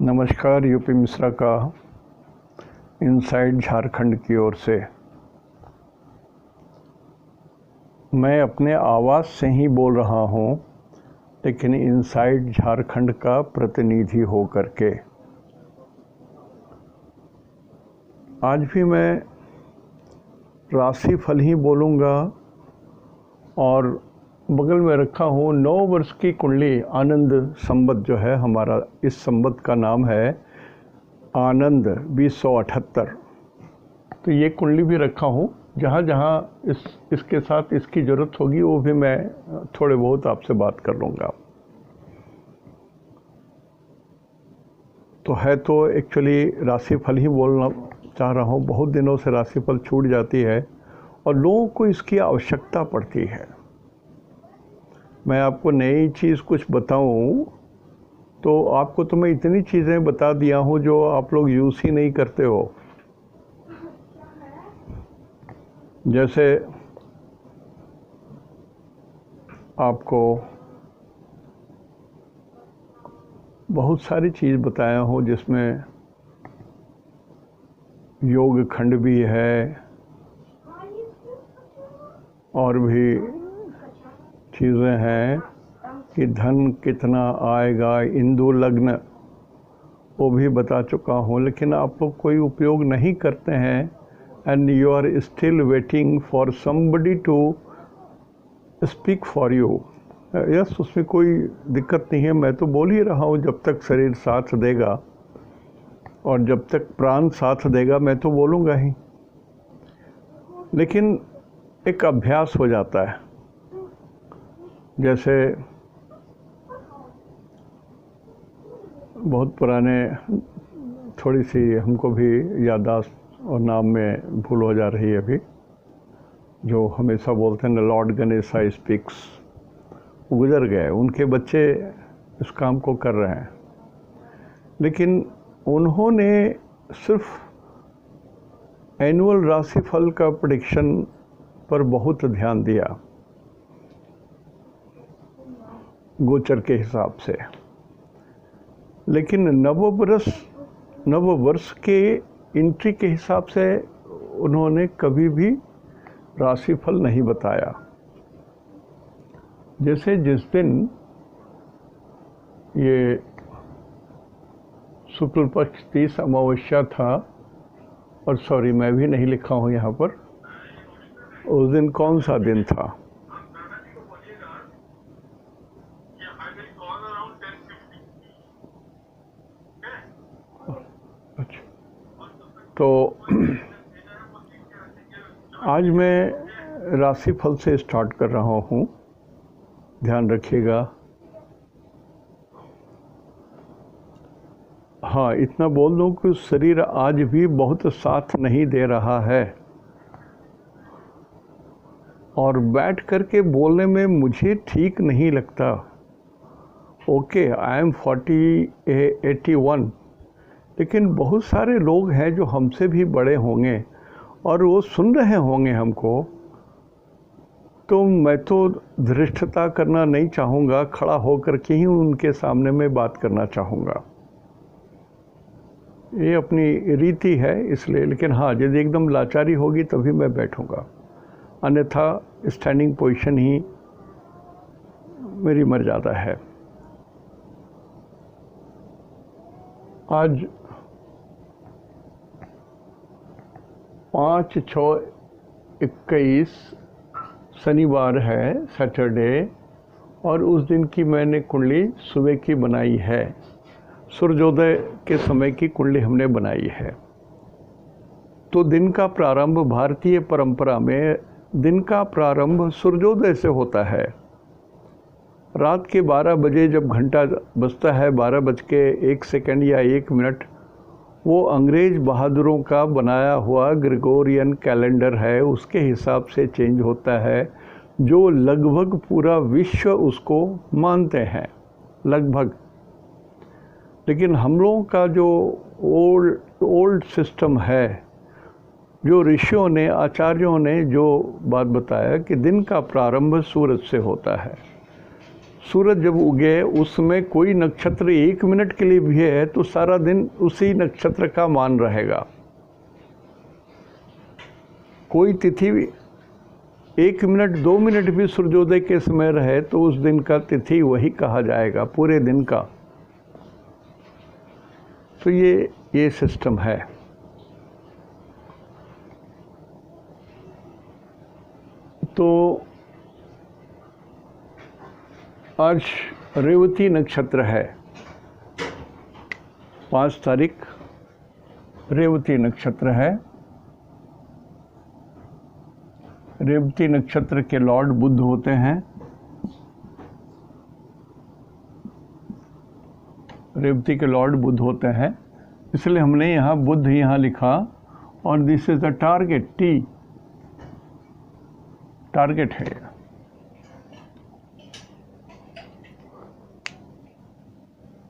नमस्कार। यूपी मिश्रा का इनसाइड झारखंड की ओर से मैं अपने आवाज़ से ही बोल रहा हूँ, लेकिन इनसाइड झारखंड का प्रतिनिधि हो करके आज भी मैं राशिफल ही बोलूँगा। और बगल में रखा हूँ 9 वर्ष की कुंडली आनंद संवत जो है हमारा, इस संवत का नाम है आनंद 2078। तो ये कुंडली भी रखा हूँ, जहाँ जहाँ इसके साथ इसकी ज़रूरत होगी वो भी मैं थोड़े बहुत आपसे बात कर लूँगा। तो एक्चुअली राशिफल ही बोलना चाह रहा हूँ। बहुत दिनों से राशिफल छूट जाती है और लोगों को इसकी आवश्यकता पड़ती है। मैं आपको नई चीज़ कुछ बताऊं तो आपको तो मैं इतनी चीज़ें बता दिया हूं जो आप लोग यूज़ ही नहीं करते हो। जैसे आपको बहुत सारी चीज़ बताया हूं जिसमें योग खंड भी है और भी चीज़ें हैं कि धन कितना आएगा, इंदु लग्न वो भी बता चुका हूँ। लेकिन आप लोग कोई उपयोग नहीं करते हैं and you are still waiting for somebody to speak for you. Yes, उसमें कोई दिक्कत नहीं है। मैं तो बोल ही रहा हूँ, जब तक शरीर साथ देगा और जब तक प्राण साथ देगा मैं तो बोलूँगा ही। लेकिन एक अभ्यास हो जाता है। जैसे बहुत पुराने, थोड़ी सी हमको भी याददाश्त और नाम में भूल हो जा रही है अभी, जो हमेशा बोलते हैं लॉर्ड गणेश आई स्पीक्स, गुजर गए। उनके बच्चे इस काम को कर रहे हैं, लेकिन उन्होंने सिर्फ एनुअल राशिफल का प्रेडिक्शन पर बहुत ध्यान दिया, गोचर के हिसाब से। लेकिन नववर्ष के एंट्री के हिसाब से उन्होंने कभी भी राशिफल नहीं बताया। जैसे जिस दिन ये शुक्ल पक्ष 30 अमावस्या था, और सॉरी मैं भी नहीं लिखा हूँ यहाँ पर, उस दिन कौन सा दिन था? तो आज मैं राशिफल से स्टार्ट कर रहा हूँ, ध्यान रखिएगा। हाँ, इतना बोल दूँ कि शरीर आज भी बहुत साथ नहीं दे रहा है और बैठ करके बोलने में मुझे ठीक नहीं लगता। ओके, आई एम 81, लेकिन बहुत सारे लोग हैं जो हमसे भी बड़े होंगे और वो सुन रहे होंगे हमको। तो मैं तो धृष्टता करना नहीं चाहूँगा, खड़ा होकर के ही उनके सामने में बात करना चाहूँगा। ये अपनी रीति है इसलिए। लेकिन हाँ, यदि एकदम लाचारी होगी तभी मैं बैठूँगा, अन्यथा स्टैंडिंग पोजीशन ही मेरी मर्यादा है। आज 5/6/21 शनिवार है, सैटरडे, और उस दिन की मैंने कुंडली सुबह की बनाई है। सूर्योदय के समय की कुंडली हमने बनाई है। तो दिन का प्रारंभ, भारतीय परंपरा में दिन का प्रारंभ सूर्योदय से होता है। रात के 12 बजे जब घंटा बजता है, 12:01 या 1 मिनट, वो अंग्रेज बहादुरों का बनाया हुआ ग्रेगोरियन कैलेंडर है, उसके हिसाब से चेंज होता है, जो लगभग पूरा विश्व उसको मानते हैं, लगभग। लेकिन हम लोगों का जो ओल्ड सिस्टम है, जो ऋषियों ने, आचार्यों ने जो बात बताया कि दिन का प्रारंभ सूरज से होता है। सूरज जब उगे उसमें कोई नक्षत्र 1 मिनट के लिए भी है तो सारा दिन उसी नक्षत्र का मान रहेगा। कोई तिथि 1 मिनट 2 मिनट भी सूर्योदय के समय रहे तो उस दिन का तिथि वही कहा जाएगा पूरे दिन का। तो ये सिस्टम है। तो आज रेवती नक्षत्र है, 5 तारीख रेवती नक्षत्र है। रेवती नक्षत्र के लॉर्ड बुध होते हैं। रेवती के लॉर्ड बुध होते हैं, इसलिए हमने यहाँ बुध यहाँ लिखा। और this is the target, T target है।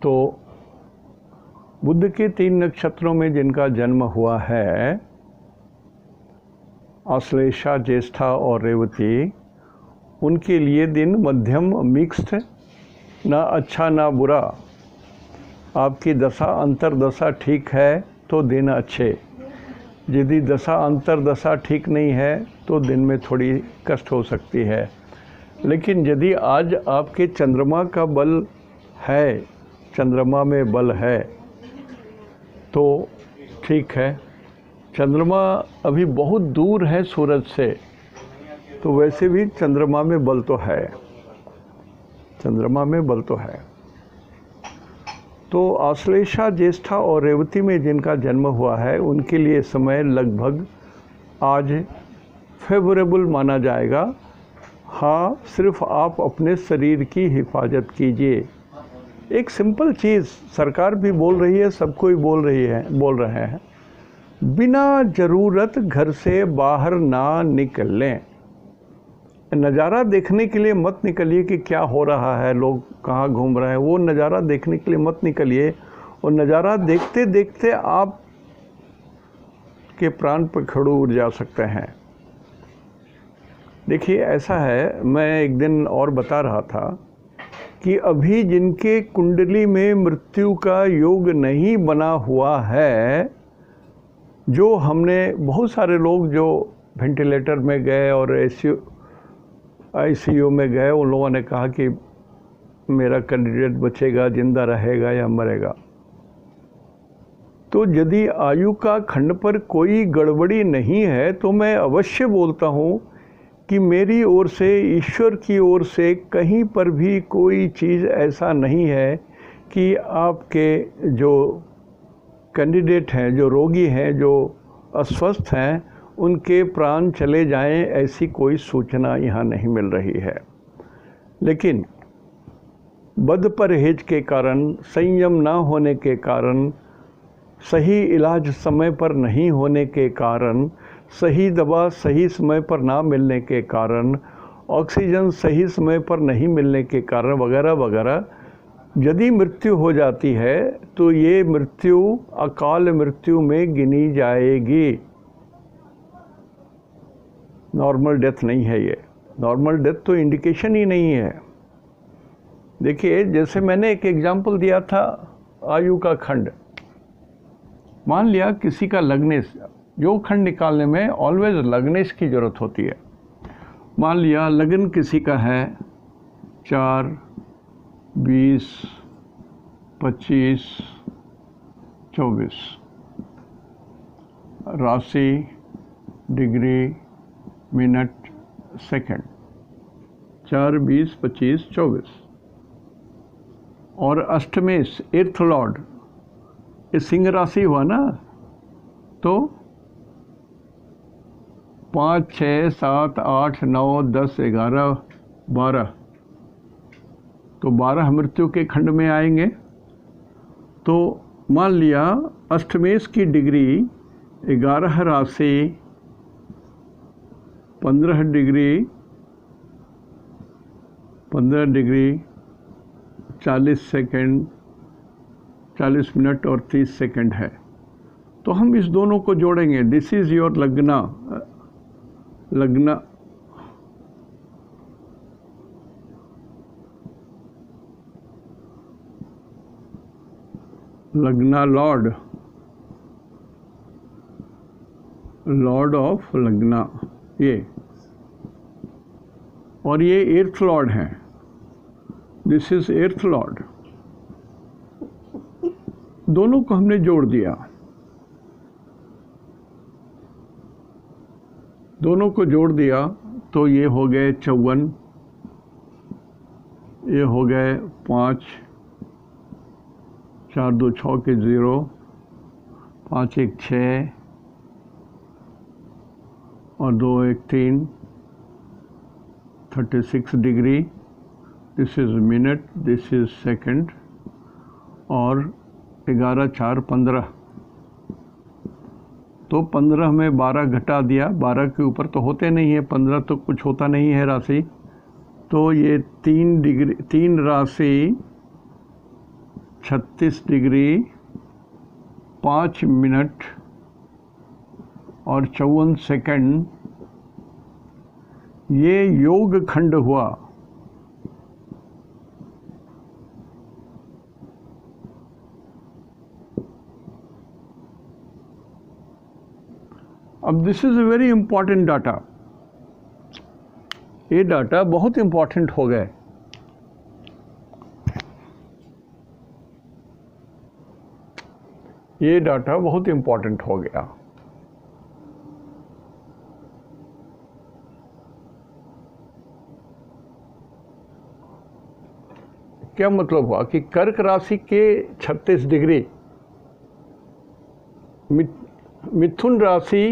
तो बुध के 3 नक्षत्रों में जिनका जन्म हुआ है, आश्लेषा, ज्येष्ठा और रेवती, उनके लिए दिन मध्यम, मिक्स्ड, ना अच्छा ना बुरा। आपकी दशा अंतरदशा ठीक है तो दिन अच्छे, यदि दशा अंतरदशा ठीक नहीं है तो दिन में थोड़ी कष्ट हो सकती है। लेकिन यदि आज आपके चंद्रमा का बल है, चंद्रमा में बल है तो ठीक है। चंद्रमा अभी बहुत दूर है सूरज से, तो वैसे भी चंद्रमा में बल तो है, चंद्रमा में बल तो है। तो आश्लेषा, ज्येष्ठा और रेवती में जिनका जन्म हुआ है उनके लिए समय लगभग आज फेवरेबल माना जाएगा। हाँ, सिर्फ आप अपने शरीर की हिफाजत कीजिए। एक सिंपल चीज़ सरकार भी बोल रही है, सब कोई बोल रहे हैं, बिना ज़रूरत घर से बाहर ना निकलें। नज़ारा देखने के लिए मत निकलिए कि क्या हो रहा है, लोग कहाँ घूम रहे हैं, वो नज़ारा देखने के लिए मत निकलिए। और नज़ारा देखते देखते आप के प्राण पखेरु उड़ जा सकते हैं। देखिए ऐसा है, मैं एक दिन और बता रहा था कि अभी जिनके कुंडली में मृत्यु का योग नहीं बना हुआ है, जो हमने बहुत सारे लोग जो वेंटिलेटर में गए और आईसीयू में गए, उन लोगों ने कहा कि मेरा कैंडिडेट बचेगा, जिंदा रहेगा या मरेगा। तो यदि आयु का खंड पर कोई गड़बड़ी नहीं है तो मैं अवश्य बोलता हूँ कि मेरी ओर से, ईश्वर की ओर से कहीं पर भी कोई चीज़ ऐसा नहीं है कि आपके जो कैंडिडेट हैं, जो रोगी हैं, जो अस्वस्थ हैं, उनके प्राण चले जाएं, ऐसी कोई सूचना यहाँ नहीं मिल रही है। लेकिन बद परहेज के कारण, संयम ना होने के कारण, सही इलाज समय पर नहीं होने के कारण, सही दवा सही समय पर ना मिलने के कारण, ऑक्सीजन सही समय पर नहीं मिलने के कारण वगैरह वगैरह, यदि मृत्यु हो जाती है तो ये मृत्यु अकाल मृत्यु में गिनी जाएगी। नॉर्मल डेथ नहीं है ये। नॉर्मल डेथ तो इंडिकेशन ही नहीं है। देखिए, जैसे मैंने एक एग्जाम्पल दिया था आयु का खंड। मान लिया किसी का लग्नेश, जो खंड निकालने में ऑलवेज लग्नेश की ज़रूरत होती है। मान लिया लग्न किसी का है 4, 20, 25, 24, राशि, डिग्री, मिनट, सेकंड, 4, 20, 25, 24। और अष्टमेश, 8th लॉर्ड, ये सिंह राशि हुआ ना, तो 5, 6, 7, 8, 9, 10, 11, 12, तो 12 मृत्यु के खंड में आएंगे। तो मान लिया अष्टमेश की डिग्री 11 राशि, 15 डिग्री, 40 सेकंड, 40 मिनट और 30 सेकंड है। तो हम इस दोनों को जोड़ेंगे। दिस इज़ योर लग्ना, लग्ना लॉर्ड, लॉर्ड ऑफ लग्ना ये, और ये एर्थ लॉर्ड है, दिस इज एर्थ लॉर्ड। दोनों को हमने जोड़ दिया, दोनों को जोड़ दिया तो ये हो गए 54, ये हो गए 5, 4 2 6 के 0, 5 1 6 और 2 1 3, 36 degree, this is minute, this is second, और 11 4 15, तो 15 में 12 घटा दिया, 12 के ऊपर तो होते नहीं है, 15 तो कुछ होता नहीं है राशि, तो ये 3 डिग्री, 3 राशि 36 डिग्री 5 मिनट और 54 सेकंड, ये योग खंड हुआ। अब this is a very important data, ये डाटा बहुत इंपॉर्टेंट हो गए। ये डाटा बहुत इंपॉर्टेंट हो गया। क्या मतलब हुआ कि कर्क राशि के 36 डिग्री मिथुन राशि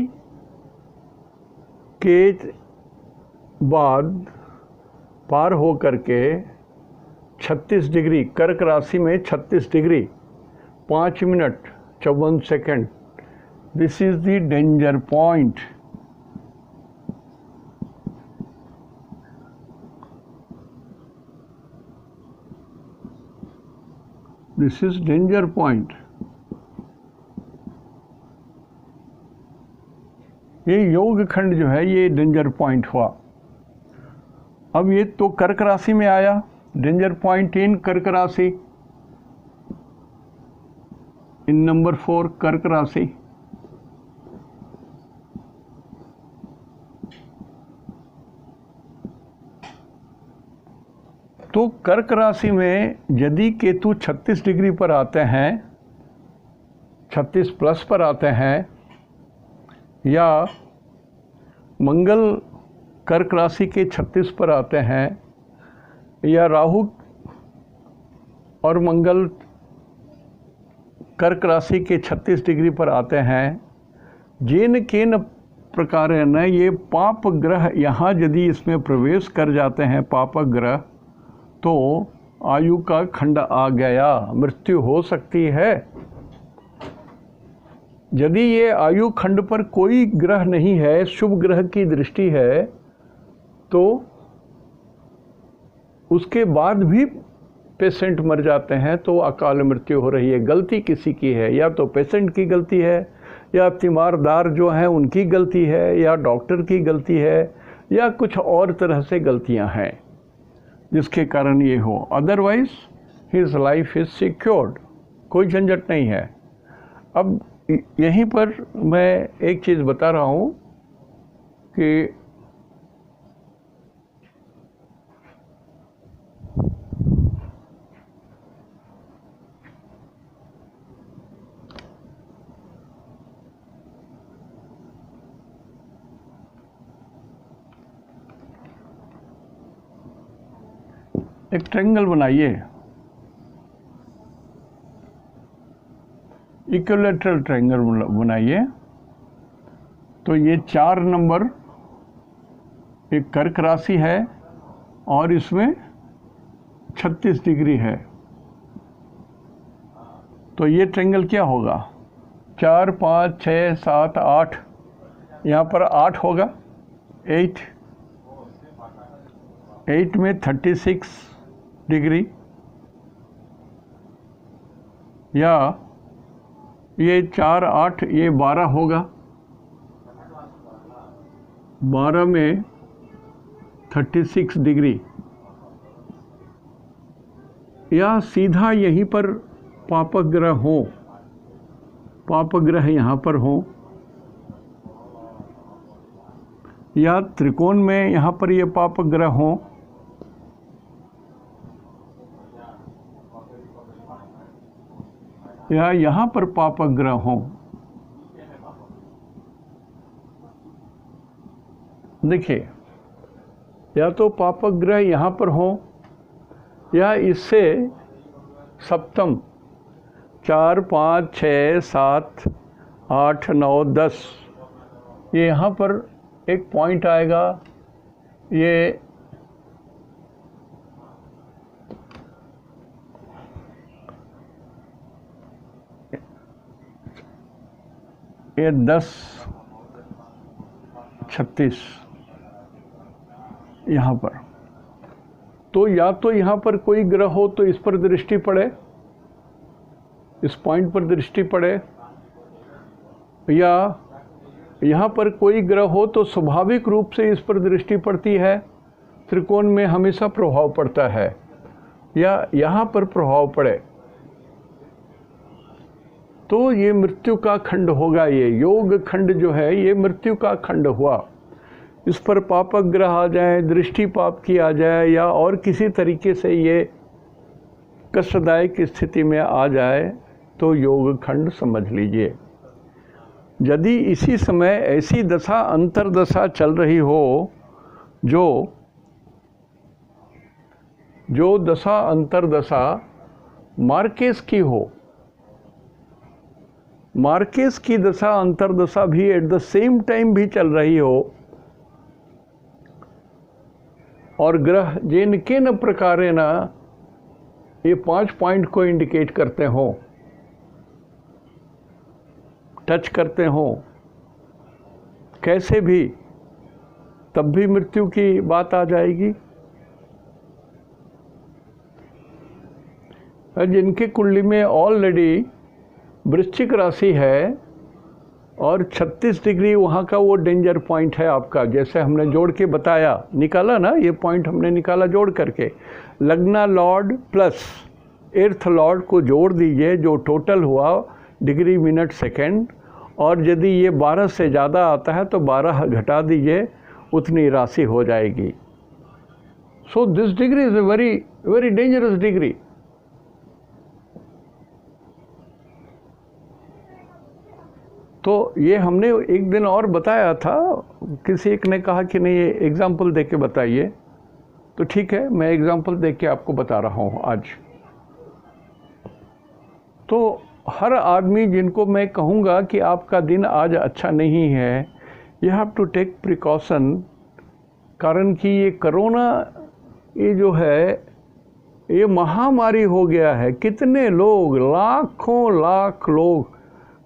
के बाद पार हो करके 36 डिग्री, कर्क राशि में 36 degree 5 minute 54 second, this is the danger point. This is danger point. ये योग खंड जो है ये डेंजर पॉइंट हुआ। अब ये तो कर्क राशि में आया, डेंजर पॉइंट इन कर्क राशि, इन नंबर 4 कर्क राशि। तो कर्क राशि में यदि केतु 36 डिग्री पर आते हैं, 36 प्लस पर आते हैं, या मंगल कर्क राशि के 36 पर आते हैं, या राहु और मंगल कर्क राशि के 36 डिग्री पर आते हैं, जेन केन प्रकारेण ये पाप ग्रह यहाँ यदि इसमें प्रवेश कर जाते हैं, पाप ग्रह, तो आयु का खंड आ गया, मृत्यु हो सकती है। यदि ये आयु खंड पर कोई ग्रह नहीं है, शुभ ग्रह की दृष्टि है, तो उसके बाद भी पेशेंट मर जाते हैं, तो अकाल मृत्यु हो रही है। गलती किसी की है, या तो पेशेंट की गलती है, या तीमारदार जो हैं उनकी गलती है, या डॉक्टर की गलती है, या कुछ और तरह से गलतियां हैं जिसके कारण ये हो। Otherwise his life is secured, कोई झंझट नहीं है। अब यहीं पर मैं एक चीज़ बता रहा हूँ कि एक ट्रायंगल बनाइए, इक्विलैटरल ट्रायंगल बनाइए। तो ये 4 नंबर एक कर्क राशि है और इसमें 36 डिग्री है, तो ये ट्रायंगल क्या होगा? 4 5 6 7 8, यहाँ पर 8 होगा, 8 में 36 डिग्री, या ये 4 8 ये 12 होगा, 12 में 36 डिग्री, या सीधा यहीं पर पापग्रह हों, पापग्रह यहाँ पर हों, या त्रिकोण में यहाँ पर ये पापग्रह हों, या यहाँ पर पापग्रह हों। देखिए, या तो पापग्रह यहाँ पर हों, या इससे सप्तम 4, 5, 6, 7, 8, 9, 10 ये यहाँ पर एक पॉइंट आएगा। ये ये 10, 36 यहाँ पर। तो या तो यहाँ पर कोई ग्रह हो तो इस पर दृष्टि पड़े, इस पॉइंट पर दृष्टि पड़े, या यहाँ पर कोई ग्रह हो तो स्वाभाविक रूप से इस पर दृष्टि पड़ती है। त्रिकोण में हमेशा प्रभाव पड़ता है, या यहाँ पर प्रभाव पड़े तो ये मृत्यु का खंड होगा। ये योग खंड जो है ये मृत्यु का खंड हुआ। इस पर पापग्रह आ जाए, दृष्टि पाप की आ जाए, या और किसी तरीके से ये कष्टदायक स्थिति में आ जाए तो योग खंड समझ लीजिए। यदि इसी समय ऐसी दशा अंतर्दशा चल रही हो, जो दशा अंतर्दशा मार्केस की हो, मार्केस की दशा अंतर्दशा भी एट द सेम टाइम भी चल रही हो, और ग्रह जिनके न प्रकारे न ये 5 पॉइंट को इंडिकेट करते हो, टच करते हो, कैसे भी, तब भी मृत्यु की बात आ जाएगी। जिनके कुंडली में ऑलरेडी वृश्चिक राशि है और 36 डिग्री वहाँ का वो डेंजर पॉइंट है आपका, जैसे हमने जोड़ के बताया, निकाला ना, ये पॉइंट हमने निकाला जोड़ करके। लग्ना लॉर्ड प्लस 8th लॉर्ड को जोड़ दीजिए, जो टोटल हुआ डिग्री मिनट सेकेंड, और यदि ये 12 से ज़्यादा आता है तो 12 घटा दीजिए, उतनी राशि हो जाएगी। So this degree is a very very dangerous degree. तो ये हमने एक दिन और बताया था, किसी एक ने कहा कि नहीं ये एग्ज़ाम्पल दे के बताइए, तो ठीक है मैं एग्ज़ाम्पल दे के आपको बता रहा हूँ आज। तो हर आदमी जिनको मैं कहूँगा कि आपका दिन आज अच्छा नहीं है, you have to take precaution, कारण कि ये कोरोना ये जो है ये महामारी हो गया है। कितने लोग, लाखों लाख लोग,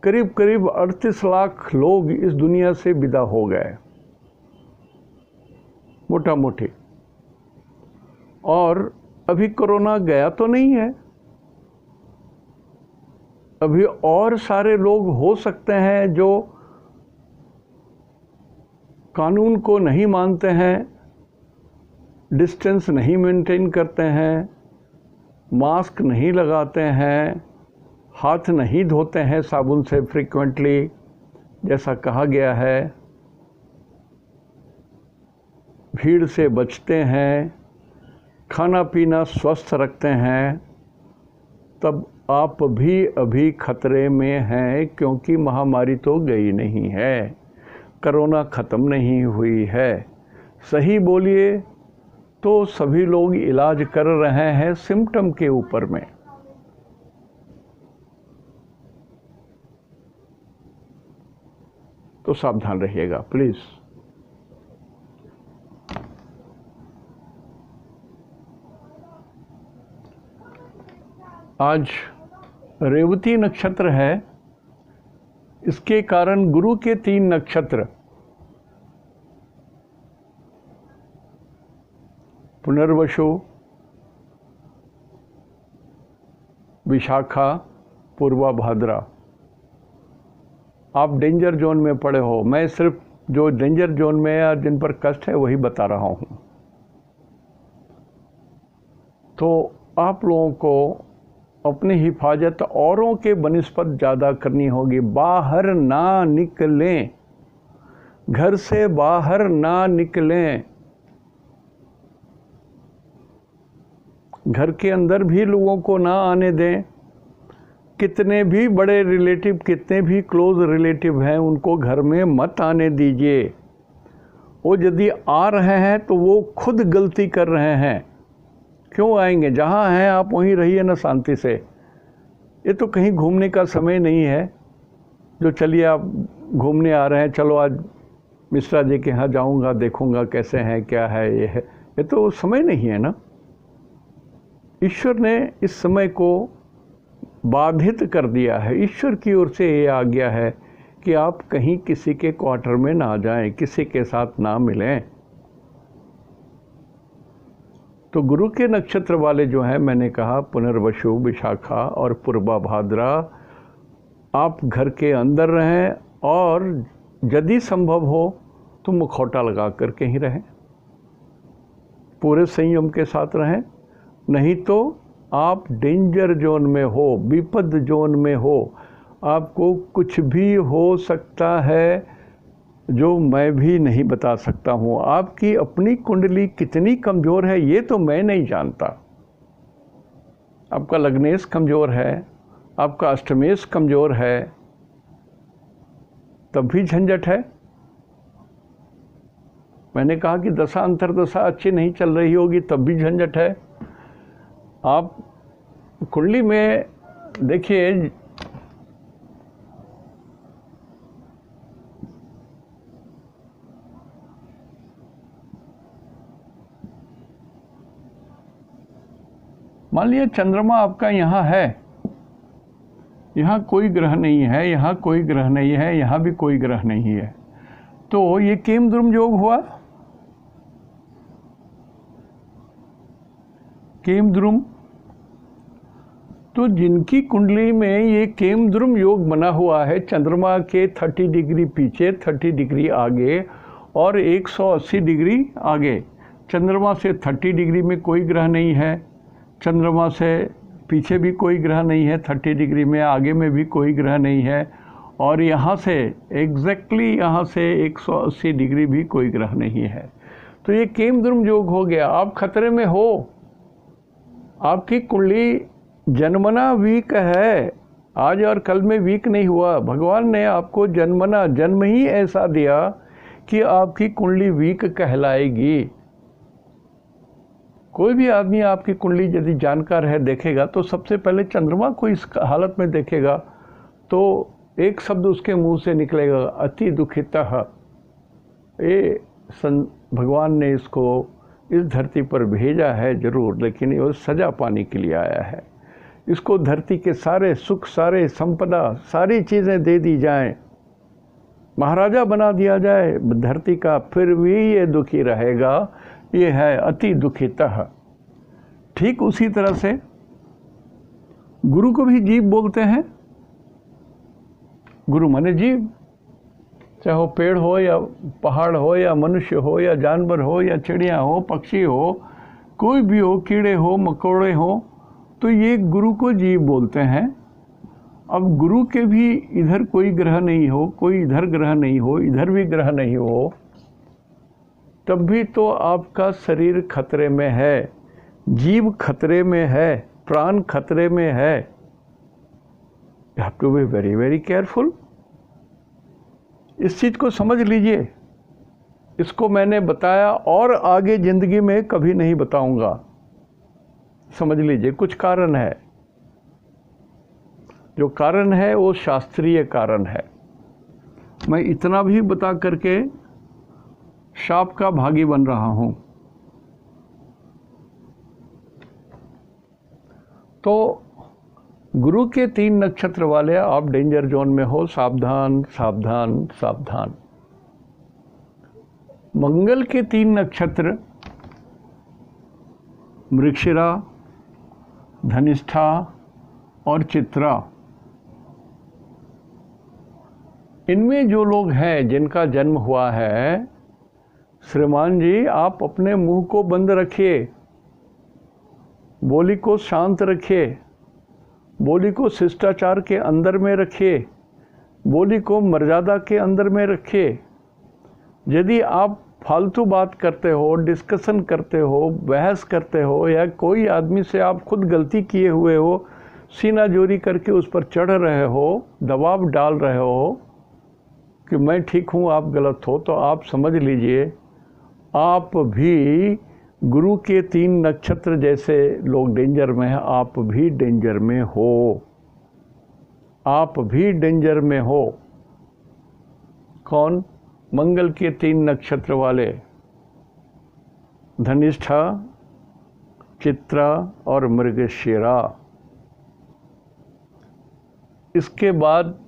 करीब करीब 38 लाख लोग इस दुनिया से विदा हो गए मोटा मोटी, और अभी कोरोना गया तो नहीं है। अभी और सारे लोग हो सकते हैं जो कानून को नहीं मानते हैं, डिस्टेंस नहीं मेंटेन करते हैं, मास्क नहीं लगाते हैं, हाथ नहीं धोते हैं साबुन से फ्रीक्वेंटली जैसा कहा गया है, भीड़ से बचते हैं, खाना पीना स्वस्थ रखते हैं, तब आप भी अभी खतरे में हैं, क्योंकि महामारी तो गई नहीं है, कोरोना ख़त्म नहीं हुई है। सही बोलिए तो सभी लोग इलाज कर रहे हैं सिम्टम के ऊपर में। तो सावधान रहिएगा प्लीज़। आज रेवती नक्षत्र है, इसके कारण गुरु के 3 नक्षत्र पुनर्वसु, विशाखा, पूर्वा भाद्रा, आप डेंजर जोन में पड़े हो। मैं सिर्फ जो डेंजर जोन में या जिन पर कष्ट है वही बता रहा हूँ। तो आप लोगों को अपनी हिफाजत औरों के बनिस्पत ज़्यादा करनी होगी। बाहर ना निकलें, घर से बाहर ना निकलें, घर के अंदर भी लोगों को ना आने दें। कितने भी बड़े रिलेटिव, कितने भी क्लोज रिलेटिव हैं, उनको घर में मत आने दीजिए। वो यदि आ रहे हैं तो वो खुद गलती कर रहे हैं। क्यों आएंगे? जहाँ हैं आप वहीं रहिए ना शांति से। ये तो कहीं घूमने का समय नहीं है जो चलिए आप घूमने आ रहे हैं, चलो आज मिश्रा जी के यहाँ जाऊँगा, देखूँगा कैसे हैं, क्या है, ये है। ये तो समय नहीं है ना। ईश्वर ने इस समय को बाधित कर दिया है। ईश्वर की ओर से ये आज्ञा है कि आप कहीं किसी के क्वार्टर में ना जाएं, किसी के साथ ना मिलें। तो गुरु के नक्षत्र वाले जो हैं, मैंने कहा पुनर्वसु, विशाखा और पूर्वा भाद्रा, आप घर के अंदर रहें और यदि संभव हो तो मुखौटा लगा कर के ही रहें, पूरे संयम के साथ रहें। नहीं तो आप डेंजर जोन में हो, विपद जोन में हो, आपको कुछ भी हो सकता है जो मैं भी नहीं बता सकता हूँ। आपकी अपनी कुंडली कितनी कमज़ोर है ये तो मैं नहीं जानता। आपका लग्नेश कमज़ोर है, आपका अष्टमेश कमज़ोर है, तब भी झंझट है। मैंने कहा कि दशा अंतर्दशा अच्छी नहीं चल रही होगी, तब भी झंझट है। आप कुंडली में देखिए, मान लिया चंद्रमा आपका यहाँ है, यहाँ कोई ग्रह नहीं है, यहाँ कोई ग्रह नहीं है, यहाँ भी कोई ग्रह नहीं है, तो ये केमद्रुम योग हुआ। केमद्रुम, तो जिनकी कुंडली में ये केमद्रुम योग बना हुआ है, चंद्रमा के 30 डिग्री पीछे, 30 डिग्री आगे और 180 डिग्री आगे, चंद्रमा से 30 डिग्री में कोई ग्रह नहीं है, चंद्रमा से पीछे भी कोई ग्रह नहीं है, 30 डिग्री में आगे में भी कोई ग्रह नहीं है, और यहाँ से एग्जैक्टली यहाँ से 180 डिग्री भी कोई ग्रह नहीं है। तो ये केमद्रुम योग हो गया। आप खतरे में हो। आपकी कुंडली जन्मना वीक है, आज और कल में वीक नहीं हुआ। भगवान ने आपको जन्मना, जन्म ही ऐसा दिया कि आपकी कुंडली वीक कहलाएगी। कोई भी आदमी आपकी कुंडली यदि जानकार है, देखेगा तो सबसे पहले चंद्रमा को इस हालत में देखेगा तो एक शब्द उसके मुंह से निकलेगा, अति दुखितः। ये भगवान ने इसको इस धरती पर भेजा है जरूर, लेकिन ये सजा पाने के लिए आया है। इसको धरती के सारे सुख, सारे संपदा, सारी चीज़ें दे दी जाएं, महाराजा बना दिया जाए धरती का, फिर भी ये दुखी रहेगा। ये है अति दुखितः। ठीक उसी तरह से गुरु को भी जीव बोलते हैं। गुरु माने जीव, चाहे वो पेड़ हो या पहाड़ हो या मनुष्य हो या जानवर हो या चिड़िया हो, पक्षी हो, कोई भी हो, कीड़े हो, मकोड़े हो, तो ये गुरु को जीव बोलते हैं। अब गुरु के भी इधर कोई ग्रह नहीं हो, कोई इधर ग्रह नहीं हो, इधर भी ग्रह नहीं हो, तब भी तो आपका शरीर खतरे में है, जीव खतरे में है, प्राण खतरे में है। You have to be very very careful. इस चीज़ को समझ लीजिए। इसको मैंने बताया और आगे ज़िंदगी में कभी नहीं बताऊंगा। समझ लीजिए, कुछ कारण है। जो कारण है वो शास्त्रीय कारण है। मैं इतना भी बता करके शाप का भागी बन रहा हूं। तो गुरु के 3 नक्षत्र वाले आप डेंजर जोन में हो, सावधान सावधान सावधान। मंगल के 3 नक्षत्र मृगशिरा, धनिष्ठा और चित्रा, इनमें जो लोग हैं जिनका जन्म हुआ है, श्रीमान जी आप अपने मुंह को बंद रखिए, बोली को शांत रखिए, बोली को शिष्टाचार के अंदर में रखिए, बोली को मर्यादा के अंदर में रखिए। यदि आप फालतू बात करते हो, डिस्कशन करते हो, बहस करते हो, या कोई आदमी से आप खुद गलती किए हुए हो, सीना जोरी करके उस पर चढ़ रहे हो, दबाव डाल रहे हो कि मैं ठीक हूँ आप गलत हो, तो आप समझ लीजिए आप भी गुरु के 3 नक्षत्र जैसे लोग डेंजर में हैं, आप भी डेंजर में हो, आप भी डेंजर में हो। कौन? मंगल के 3 नक्षत्र वाले, धनिष्ठा, चित्रा और मृगशिरा। इसके बाद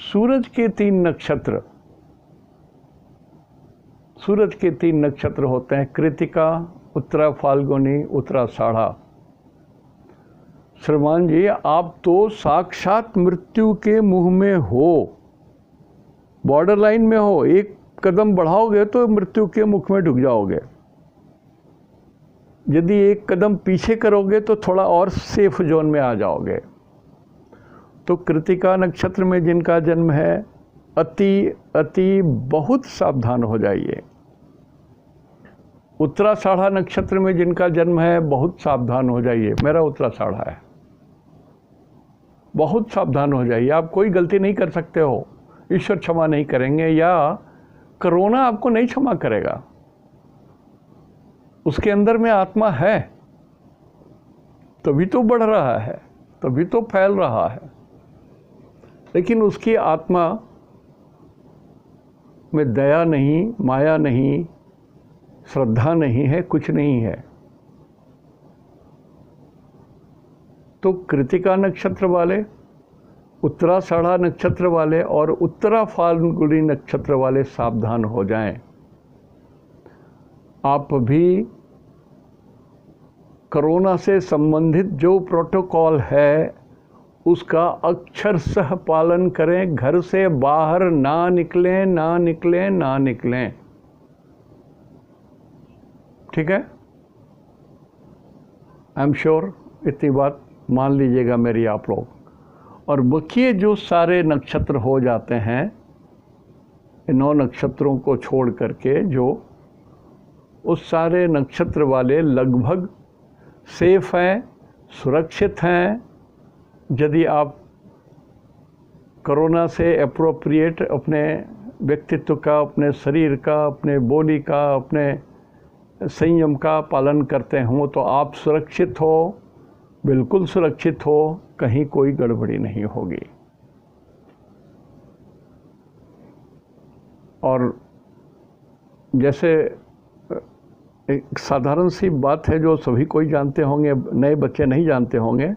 सूरज के 3 नक्षत्र, सूरज के 3 नक्षत्र होते हैं कृतिका, उत्तरा फाल्गुनी, उत्तराषाढ़ा। श्रीमान जी, आप तो साक्षात मृत्यु के मुंह में हो, बॉर्डर लाइन में हो। एक कदम बढ़ाओगे तो मृत्यु के मुख में ढुक जाओगे, यदि एक कदम पीछे करोगे तो थोड़ा और सेफ जोन में आ जाओगे। तो कृतिका नक्षत्र में जिनका जन्म है, अति बहुत सावधान हो जाइए। उत्तराषाढ़ा नक्षत्र में जिनका जन्म है, बहुत सावधान हो जाइए। मेरा उत्तराषाढ़ा है, बहुत सावधान हो जाइए। आप कोई गलती नहीं कर सकते हो, ईश्वर क्षमा नहीं करेंगे, या कोरोना आपको नहीं क्षमा करेगा। उसके अंदर में आत्मा है, तभी तो बढ़ रहा है, तभी तो फैल रहा है। लेकिन उसकी आत्मा में दया नहीं, माया नहीं, श्रद्धा नहीं है, कुछ नहीं है। तो कृतिका नक्षत्र वाले, उत्तराषाढ़ा नक्षत्र वाले और उत्तरा फाल्गुनी नक्षत्र वाले सावधान हो जाएं। आप भी कोरोना से संबंधित जो प्रोटोकॉल है उसका अक्षरशः पालन करें। घर से बाहर ना निकलें, ना निकलें, ना निकलें। ठीक है? आई एम श्योर इतनी बात मान लीजिएगा मेरी आप लोग। और बाकी जो सारे नक्षत्र हो जाते हैं, 9 नक्षत्रों को छोड़ करके, जो उस सारे नक्षत्र वाले लगभग सेफ हैं, सुरक्षित हैं। यदि आप कोरोना से एप्रोप्रिएट अपने व्यक्तित्व का, अपने शरीर का, अपने बोली का, अपने संयम का पालन करते हों तो आप सुरक्षित हो, बिल्कुल सुरक्षित हो, कहीं कोई गड़बड़ी नहीं होगी। और जैसे एक साधारण सी बात है जो सभी कोई जानते होंगे, नए बच्चे नहीं जानते होंगे,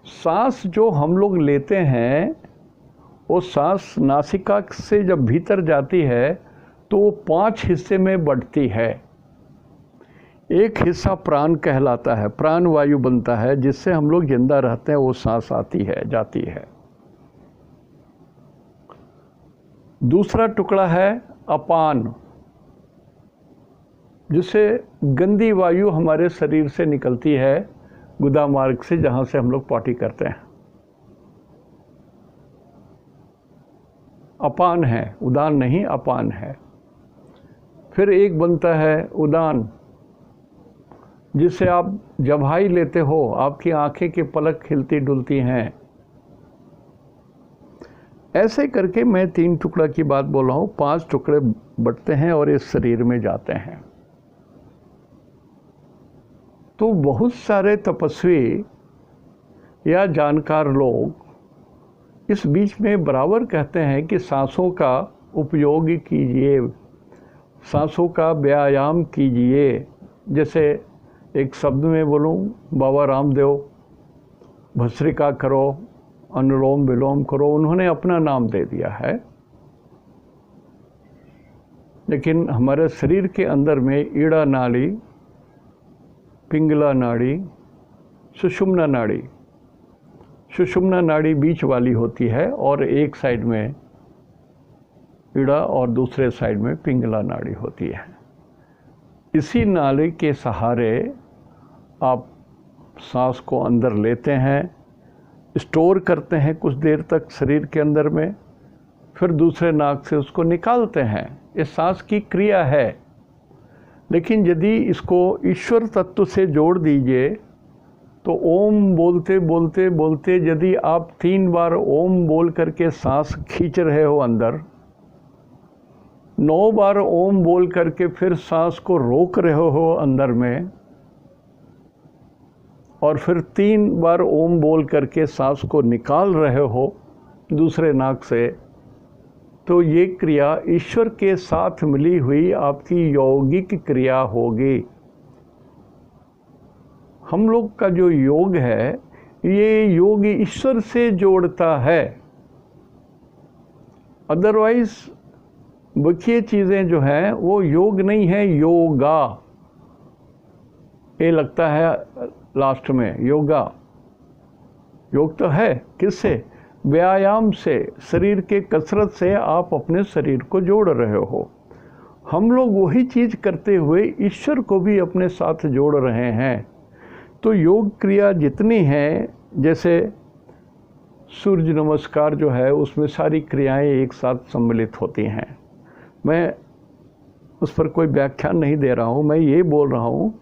सांस जो हम लोग लेते हैं वो सांस नासिका से जब भीतर जाती है तो वो 5 हिस्से में बढ़ती है। एक हिस्सा प्राण कहलाता है, प्राण वायु बनता है जिससे हम लोग जिंदा रहते हैं, वो सांस आती है, जाती है। दूसरा टुकड़ा है अपान, जिससे गंदी वायु हमारे शरीर से निकलती है, गुदा मार्ग से, जहाँ से हम लोग पार्टी करते हैं। अपान है, उदान नहीं, अपान है। फिर एक बनता है उदान, जिससे आप जब हाई लेते हो आपकी आंखें की पलक खिलती डुलती हैं। ऐसे करके मैं 3 टुकड़ा की बात बोल रहा हूँ, 5 टुकड़े बढ़ते हैं और इस शरीर में जाते हैं। तो बहुत सारे तपस्वी या जानकार लोग इस बीच में बराबर कहते हैं कि सांसों का उपयोग कीजिए, सांसों का व्यायाम कीजिए। जैसे एक शब्द में बोलूं, बाबा रामदेव भस्त्रिका करो, अनुलोम विलोम करो, उन्होंने अपना नाम दे दिया है। लेकिन हमारे शरीर के अंदर में ईड़ा नाड़ी, पिंगला नाड़ी, सुषुम्ना नाड़ी, सुषुम्ना नाड़ी बीच वाली होती है और एक साइड में ईड़ा और दूसरे साइड में पिंगला नाड़ी होती है। इसी नाड़ी के सहारे आप सांस को अंदर लेते हैं, स्टोर करते हैं कुछ देर तक शरीर के अंदर में, फिर दूसरे नाक से उसको निकालते हैं। ये सांस की क्रिया है। लेकिन यदि इसको ईश्वर तत्व से जोड़ दीजिए तो ओम बोलते बोलते बोलते यदि आप 3 बार ओम बोल करके सांस खींच रहे हो अंदर, 9 बार ओम बोल करके फिर सांस को रोक रहे हो अंदर में, और फिर 3 बार ओम बोल करके सांस को निकाल रहे हो दूसरे नाक से, तो ये क्रिया ईश्वर के साथ मिली हुई आपकी यौगिक क्रिया होगी। हम लोग का जो योग है ये योग ईश्वर से जोड़ता है। अदरवाइज बाकी चीज़ें जो हैं वो योग नहीं है, योगा ये लगता है लास्ट में। योगा योग तो है किससे? व्यायाम से, शरीर के कसरत से आप अपने शरीर को जोड़ रहे हो। हम लोग वही चीज़ करते हुए ईश्वर को भी अपने साथ जोड़ रहे हैं। तो योग क्रिया जितनी है, जैसे सूर्य नमस्कार जो है उसमें सारी क्रियाएं एक साथ सम्मिलित होती हैं। मैं उस पर कोई व्याख्यान नहीं दे रहा हूँ, मैं ये बोल रहा हूँ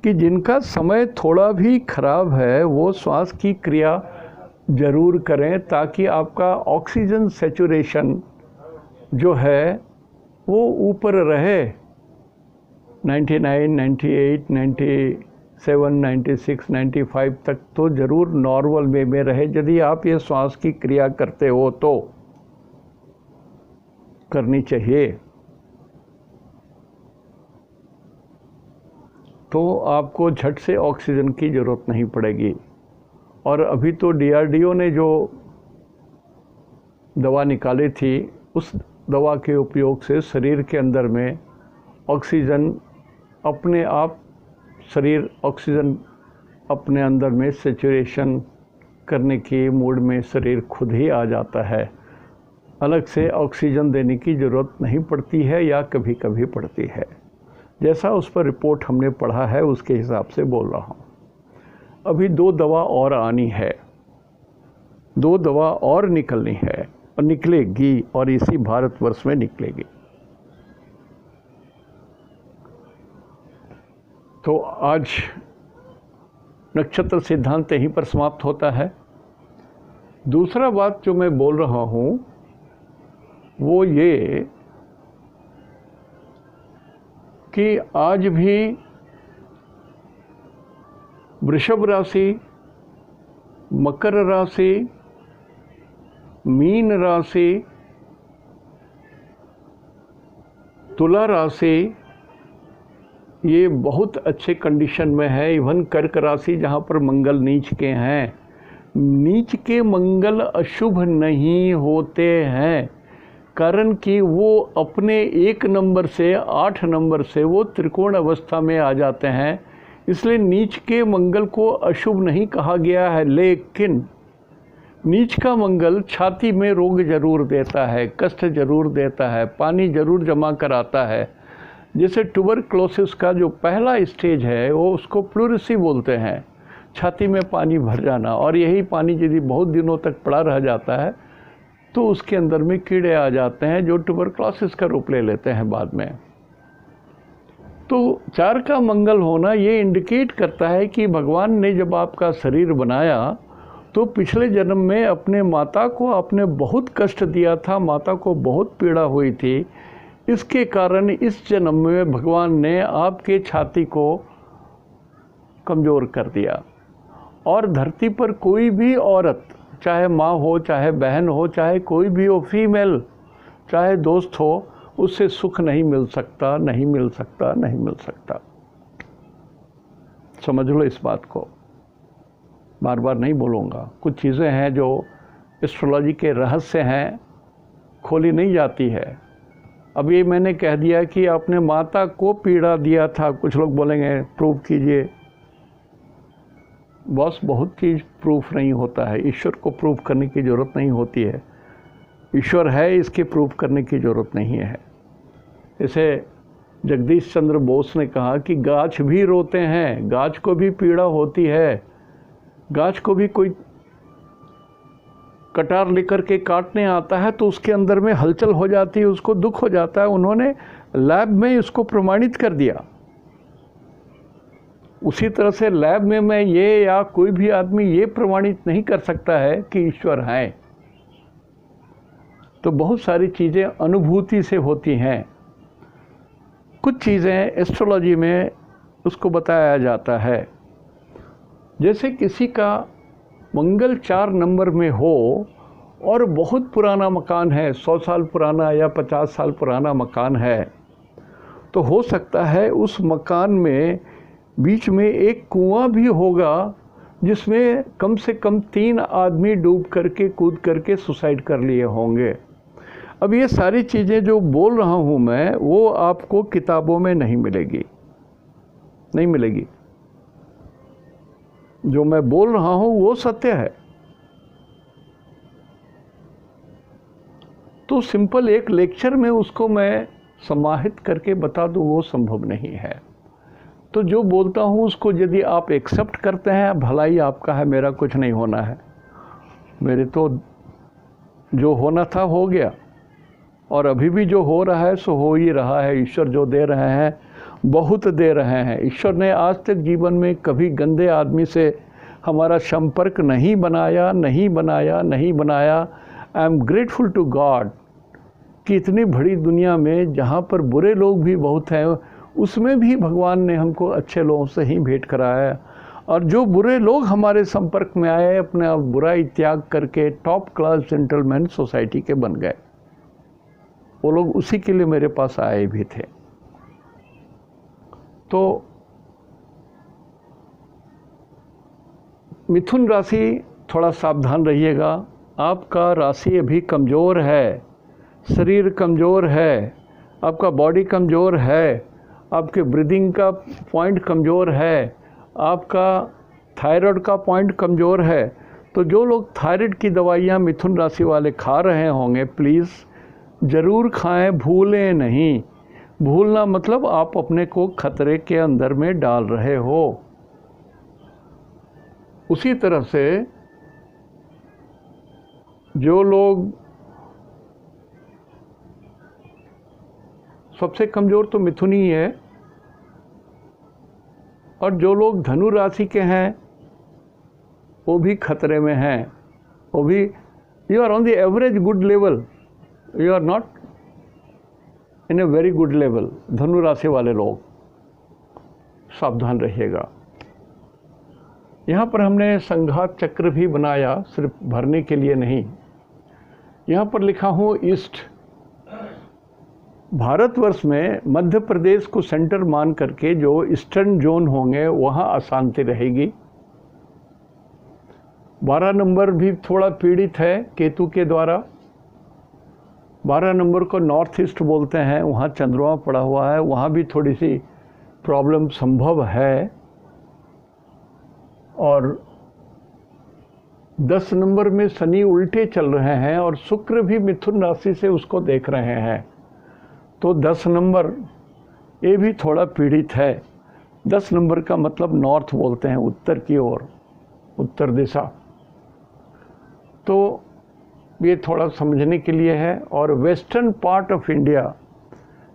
कि जिनका समय थोड़ा भी खराब है वो श्वास की क्रिया ज़रूर करें, ताकि आपका ऑक्सीजन सैचुरेशन जो है वो ऊपर रहे। 99, 98, 97, 96, 95 तक तो ज़रूर नॉर्मल वे में रहे। यदि आप ये श्वास की क्रिया करते हो तो करनी चाहिए, तो आपको झट से ऑक्सीजन की ज़रूरत नहीं पड़ेगी। और अभी तो DRDO ने जो दवा निकाली थी, उस दवा के उपयोग से शरीर के अंदर में ऑक्सीजन अपने आप, शरीर ऑक्सीजन अपने अंदर में सैचुरेशन करने के मूड में शरीर खुद ही आ जाता है। अलग से ऑक्सीजन देने की ज़रूरत नहीं पड़ती है, या कभी कभी पड़ती है। जैसा उस पर रिपोर्ट हमने पढ़ा है उसके हिसाब से बोल रहा हूँ। अभी 2 दवा और आनी है, 2 दवा और निकलनी है और निकलेगी, और इसी भारतवर्ष में निकलेगी। तो आज नक्षत्र सिद्धांत यहीं पर समाप्त होता है। दूसरा बात जो मैं बोल रहा हूँ वो ये कि आज भी वृषभ राशि, मकर राशि, मीन राशि, तुला राशि ये बहुत अच्छे कंडीशन में है। इवन कर्क राशि जहाँ पर मंगल नीच के हैं, नीच के मंगल अशुभ नहीं होते हैं, कारण कि वो अपने 1 नंबर से 8 नंबर से वो त्रिकोण अवस्था में आ जाते हैं। इसलिए नीच के मंगल को अशुभ नहीं कहा गया है। लेकिन नीच का मंगल छाती में रोग जरूर देता है, कष्ट जरूर देता है, पानी जरूर जमा कराता है। जैसे ट्यूबरक्लोसिस का जो पहला स्टेज है वो उसको प्लूरिसी बोलते हैं, छाती में पानी भर जाना। और यही पानी यदि बहुत दिनों तक पड़ा रह जाता है तो उसके अंदर में कीड़े आ जाते हैं जो ट्यूबरक्लोसिस का रूप ले लेते हैं बाद में। तो 4 का मंगल होना ये इंडिकेट करता है कि भगवान ने जब आपका शरीर बनाया तो पिछले जन्म में अपने माता को आपने बहुत कष्ट दिया था, माता को बहुत पीड़ा हुई थी। इसके कारण इस जन्म में भगवान ने आपके छाती को कमज़ोर कर दिया। और धरती पर कोई भी औरत, चाहे माँ हो, चाहे बहन हो, चाहे कोई भी हो, फीमेल, चाहे दोस्त हो, उससे सुख नहीं मिल सकता, नहीं मिल सकता, नहीं मिल सकता। समझ लो इस बात को, बार बार नहीं बोलूँगा। कुछ चीज़ें हैं जो एस्ट्रोलॉजी के रहस्य हैं, खोली नहीं जाती है। अब ये मैंने कह दिया कि आपने माता को पीड़ा दिया था, कुछ लोग बोलेंगे प्रूव कीजिए। बस बहुत चीज़ प्रूफ नहीं होता है, ईश्वर को प्रूफ करने की ज़रूरत नहीं होती है। ईश्वर है, इसके प्रूफ करने की ज़रूरत नहीं है। जैसे जगदीश चंद्र बोस ने कहा कि गाछ भी रोते हैं, गाछ को भी पीड़ा होती है, गाछ को भी कोई कटार लेकर के काटने आता है तो उसके अंदर में हलचल हो जाती है, उसको दुख हो जाता है। उन्होंने लैब में इसको प्रमाणित कर दिया। उसी तरह से लैब में मैं ये या कोई भी आदमी ये प्रमाणित नहीं कर सकता है कि ईश्वर है। तो बहुत सारी चीज़ें अनुभूति से होती हैं। कुछ चीज़ें एस्ट्रोलॉजी में उसको बताया जाता है। जैसे किसी का मंगल 4 नंबर में हो और बहुत पुराना मकान है, 100 साल पुराना या 50 साल पुराना मकान है, तो हो सकता है उस मकान में बीच में एक कुआं भी होगा जिसमें कम से कम 3 आदमी डूब करके कूद करके सुसाइड कर लिए होंगे। अब ये सारी चीज़ें जो बोल रहा हूँ मैं, वो आपको किताबों में नहीं मिलेगी, नहीं मिलेगी। जो मैं बोल रहा हूँ वो सत्य है। तो सिंपल एक लेक्चर में उसको मैं समाहित करके बता दूँ वो संभव नहीं है। तो जो बोलता हूँ उसको यदि आप एक्सेप्ट करते हैं, भलाई आपका है, मेरा कुछ नहीं होना है। मेरे तो जो होना था हो गया, और अभी भी जो हो रहा है सो हो ही रहा है। ईश्वर जो दे रहे हैं बहुत दे रहे हैं। ईश्वर ने आज तक जीवन में कभी गंदे आदमी से हमारा संपर्क नहीं बनाया, नहीं बनाया, नहीं बनाया। I am grateful to God कि इतनी बड़ी दुनिया में जहाँ पर बुरे लोग भी बहुत हैं, उसमें भी भगवान ने हमको अच्छे लोगों से ही भेंट कराया। और जो बुरे लोग हमारे संपर्क में आए, अपने आप बुराई त्याग करके टॉप क्लास जेंटलमैन सोसाइटी के बन गए। वो लोग उसी के लिए मेरे पास आए भी थे। तो मिथुन राशि, थोड़ा सावधान रहिएगा। आपका राशि अभी कमज़ोर है, शरीर कमज़ोर है, आपका बॉडी कमज़ोर है, आपके ब्रीदिंग का पॉइंट कमज़ोर है, आपका थायराइड का पॉइंट कमज़ोर है। तो जो लोग थायराइड की दवाइयाँ मिथुन राशि वाले खा रहे होंगे, प्लीज़ ज़रूर खाएं, भूलें नहीं। भूलना मतलब आप अपने को खतरे के अंदर में डाल रहे हो। उसी तरह से जो लोग, सबसे कमज़ोर तो मिथुन ही है, और जो लोग धनु राशि के हैं वो भी खतरे में हैं। वो भी, you are on the average good level, you are not in a very good level. धनु राशि वाले लोग सावधान रहिएगा। यहाँ पर हमने संघात चक्र भी बनाया, सिर्फ भरने के लिए नहीं। यहाँ पर लिखा हूँ ईस्ट। भारतवर्ष में मध्य प्रदेश को सेंटर मान करके जो ईस्टर्न जोन होंगे वहाँ अशांति रहेगी। 12 नंबर भी थोड़ा पीड़ित है केतु के द्वारा। 12 नंबर को नॉर्थ ईस्ट बोलते हैं, वहाँ चंद्रमा पड़ा हुआ है, वहाँ भी थोड़ी सी प्रॉब्लम संभव है। और 10 नंबर में शनि उल्टे चल रहे हैं और शुक्र भी मिथुन राशि से उसको देख रहे हैं। तो 10 नंबर ये भी थोड़ा पीड़ित है। 10 नंबर का मतलब नॉर्थ बोलते हैं, उत्तर की ओर, उत्तर दिशा। तो ये थोड़ा समझने के लिए है। और वेस्टर्न पार्ट ऑफ इंडिया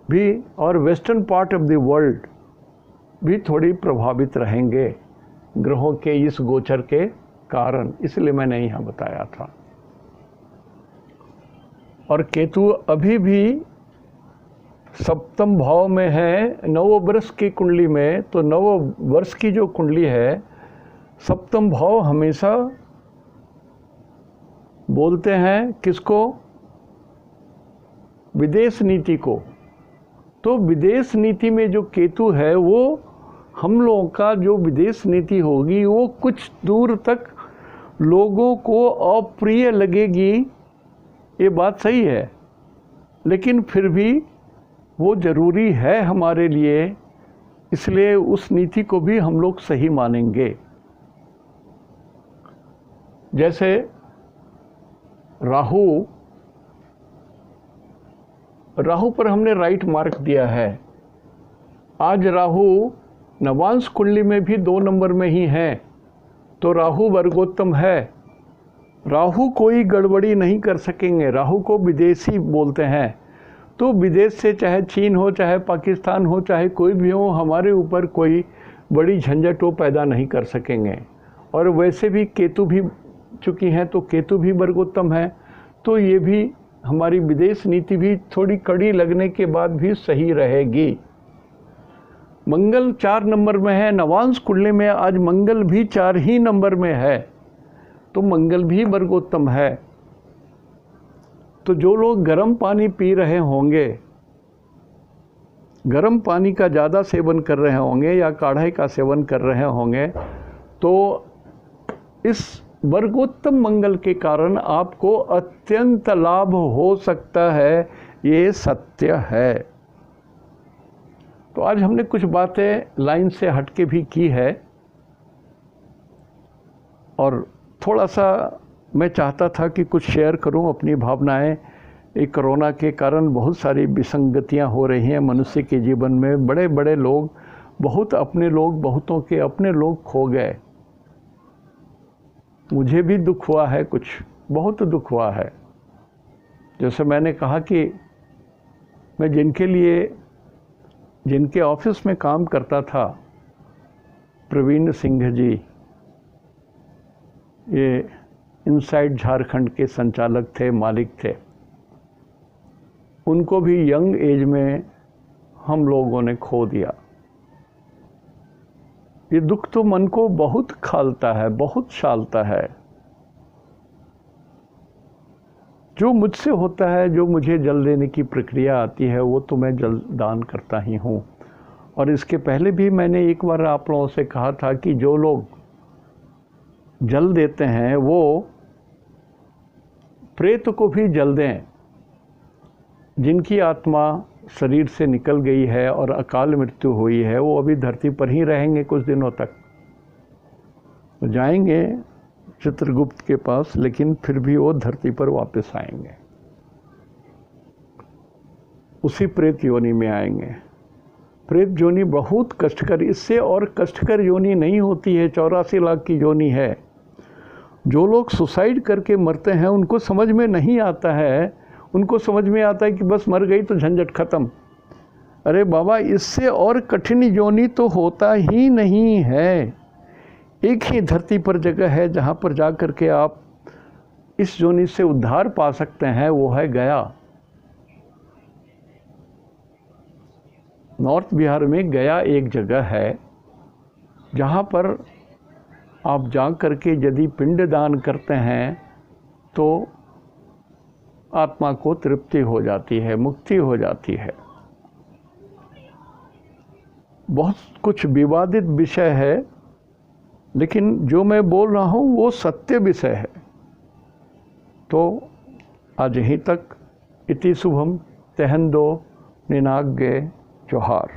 भी और western part of the world भी थोड़ी प्रभावित रहेंगे ग्रहों के इस गोचर के कारण, इसलिए मैंने यहाँ बताया था। और केतु अभी भी सप्तम भाव में है नव वर्ष की कुंडली में। तो नव वर्ष की जो कुंडली है, सप्तम भाव हमेशा बोलते हैं किसको? विदेश नीति को। तो विदेश नीति में जो केतु है वो हम लोगों का जो विदेश नीति होगी वो कुछ दूर तक लोगों को अप्रिय लगेगी, ये बात सही है, लेकिन फिर भी वो ज़रूरी है हमारे लिए, इसलिए उस नीति को भी हम लोग सही मानेंगे। जैसे राहु पर हमने राइट मार्क दिया है। आज राहु नवांश कुंडली में भी 2 नंबर में ही है, तो राहु वर्गोत्तम है। राहु कोई गड़बड़ी नहीं कर सकेंगे। राहु को विदेशी बोलते हैं। तो विदेश से चाहे चीन हो, चाहे पाकिस्तान हो, चाहे कोई भी हो, हमारे ऊपर कोई बड़ी झंझट वो पैदा नहीं कर सकेंगे। और वैसे भी केतु भी चुकी हैं, तो केतु भी वर्गोत्तम है। तो ये भी हमारी विदेश नीति भी थोड़ी कड़ी लगने के बाद भी सही रहेगी। मंगल 4 नंबर में है। नवांश कुंडली में आज मंगल भी 4 ही नंबर में है, तो मंगल भी वर्गोत्तम है। तो जो लोग गर्म पानी पी रहे होंगे, गर्म पानी का ज़्यादा सेवन कर रहे होंगे या काढ़े का सेवन कर रहे होंगे, तो इस वर्गोत्तम मंगल के कारण आपको अत्यंत लाभ हो सकता है, ये सत्य है। तो आज हमने कुछ बातें लाइन से हटके भी की है, और थोड़ा सा मैं चाहता था कि कुछ शेयर करूं अपनी भावनाएं। एक कोरोना के कारण बहुत सारी विसंगतियां हो रही हैं मनुष्य के जीवन में। बड़े बड़े लोग, बहुत अपने लोग, बहुतों के अपने लोग खो गए। मुझे भी दुख हुआ है, कुछ बहुत दुख हुआ है। जैसे मैंने कहा कि मैं जिनके ऑफिस में काम करता था, प्रवीण सिंह जी, ये इनसाइड झारखंड के संचालक थे, मालिक थे। उनको भी यंग एज में हम लोगों ने खो दिया। ये दुख तो मन को बहुत खालता है, बहुत छालता है। जो मुझसे होता है, जो मुझे जल देने की प्रक्रिया आती है, वो तो मैं जल दान करता ही हूँ। और इसके पहले भी मैंने एक बार आप लोगों से कहा था कि जो लोग जल देते हैं वो प्रेत को भी जल दें। जिनकी आत्मा शरीर से निकल गई है और अकाल मृत्यु हुई है, वो अभी धरती पर ही रहेंगे कुछ दिनों तक। तो जाएंगे चित्रगुप्त के पास, लेकिन फिर भी वो धरती पर वापस आएंगे, उसी प्रेत योनि में आएंगे। प्रेत योनि बहुत कष्टकर, इससे और कष्टकर योनि नहीं होती है। 84 लाख की योनि है। जो लोग सुसाइड करके मरते हैं उनको समझ में नहीं आता है। उनको समझ में आता है कि बस मर गई तो झंझट खत्म। अरे बाबा, इससे और कठिन योनि तो होता ही नहीं है। एक ही धरती पर जगह है जहाँ पर जा कर के आप इस योनि से उद्धार पा सकते हैं, वो है गया। नॉर्थ बिहार में गया एक जगह है जहाँ पर आप जा कर के यदि पिंड दान करते हैं तो आत्मा को तृप्ति हो जाती है, मुक्ति हो जाती है। बहुत कुछ विवादित विषय है, लेकिन जो मैं बोल रहा हूँ वो सत्य विषय है। तो आज यहीं तक। इति शुभम तेहंदो निनाग्गे जोहार।